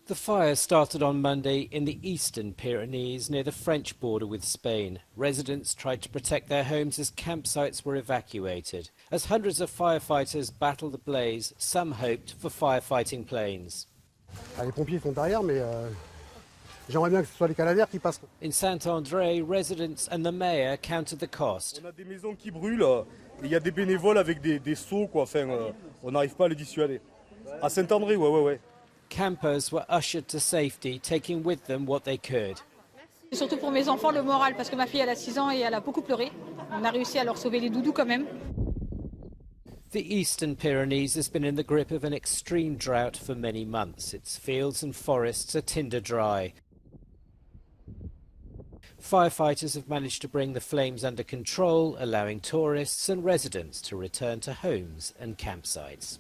The fire started on Monday in the eastern Pyrenees near the French border with Spain. Residents tried to protect their homes as campsites were evacuated. As hundreds of firefighters battled the blaze, some hoped for firefighting planes. Les pompiers sont derrière, mais j'aimerais bien que ce soit les canadaires qui passent. In Saint-André, residents and the mayor counted the cost. On a des maisons qui brûlent, il y a des bénévoles avec des seaux, quoi. Enfin, on n'arrive pas à les dissuader. À Saint-André, ouais. Campers were ushered to safety, taking with them what they could. C'est surtout pour mes enfants le moral, parce que ma fille elle a 6 ans et elle a beaucoup pleuré. On a réussi à leur sauver les doudous quand même. The eastern Pyrenees has been in the grip of an extreme drought for many months. Its fields and forests are tinder dry. Firefighters have managed to bring the flames under control, allowing tourists and residents to return to homes and campsites.